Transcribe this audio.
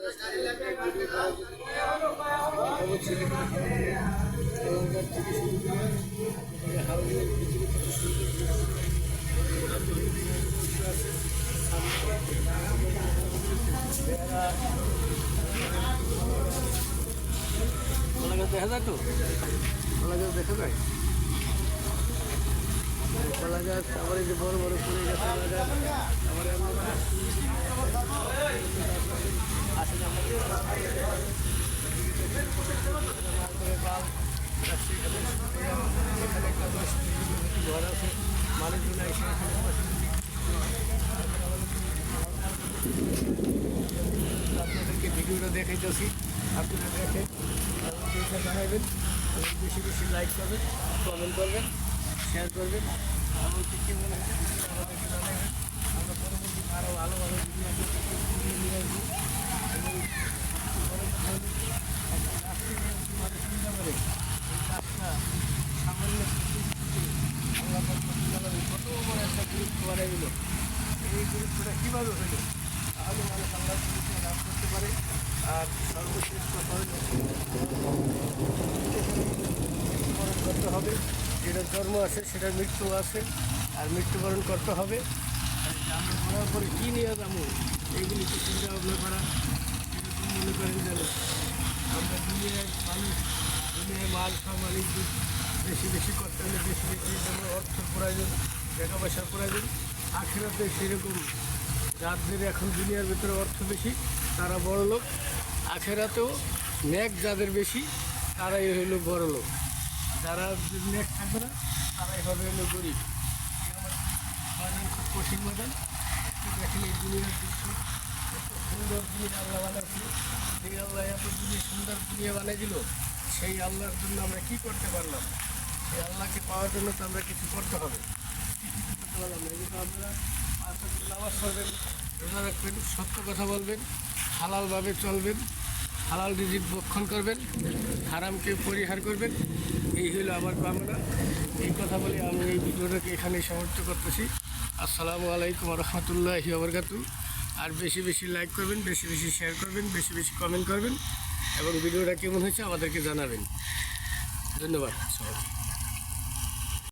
দেখা যায় তো কলা গাছ দেখা যায় কলা গাছ আবার এই যে বড় বড় ফুলে গেছে কলা গাছ আবার ঘর আছে মানুষজন এসে আপনাদেরকে ভিডিওটা দেখাইতেছি আপনারা দেখেন জানাবেন বেশি বেশি লাইক করবেন কমেন্ট করবেন শেয়ার করবেন আমার কি মনে হয় আমাদেরকে জানাবেন আমরা পরবর্তী আরও ভালো ভালো ভিডিও নিয়ে আসবো এবং চিন্তা করে এই কাজটা সামান্য কত বড় একটা গুরুত্ব বাড়াই দিল এই গুরুত্বটা কীভাবে হইল তাহলে মানুষ আল্লাহ গুরুত্ব লাভ করতে পারে। আর সর্বশেষ কথা হলো মৃত্যুবরণ করতে হবে, যেটা জন্ম আছে সেটার মৃত্যু আছে আর মৃত্যুবরণ করতে হবে। আমরা মরার পরে কী নিয়ে যাবো এইগুলি তো চিন্তা ভাবনা করা এরকম মনে করেন যেন আমরা দুনিয়ার মানুষ দুনিয়ায় মাল সামালিক বেশি বেশি করতে হলে বেশি বেশি যেমন অর্থের প্রয়োজন টাকা পয়সার প্রয়োজন আখেরাতে সেরকম যাদের এখন দুনিয়ার ভিতরে অর্থ বেশি তারা বড় লোক, আখেরাতেও নেক যাদের বেশি তারাই হইল বড় লোক, যারা নেক থাকবে না তারাই হবে হলো গরিব। বাজার খুব কঠিন বাজার দেখেন এই দুনিয়ার দৃশ্য এত সুন্দর জিনিস আল্লাহ বানাচ্ছিল, সেই আল্লাহ এত জিনিস সুন্দর দুনিয়া বানিয়ে দিল, সেই আল্লাহর জন্য আমরা কী করতে পারলাম? সেই আল্লাহকে পাওয়ার জন্য তো আমরা কিছু করতে হবে, কিছু করতে পারলাম না। কিন্তু আপনারা নামাজ পড়বেন, রোজা রাখবেন, সত্য কথা বলবেন, হালালভাবে চলবেন, হালাল রিজিক ভক্ষণ করবেন, হারামকে পরিহার করবেন, এই হলো আমার কামনা। এই কথা বলে আমি এই ভিডিওটাকে এখানেই সমাপ্ত করতেছি। আসসালামু আলাইকুম রহমতুল্লাহি ওয়া বারাকাতুহু। আর বেশি বেশি লাইক করবেন, বেশি বেশি শেয়ার করবেন, বেশি বেশি কমেন্ট করবেন এবং ভিডিওটা কেমন হয়েছে আমাদেরকে জানাবেন। ধন্যবাদ সবাইকে।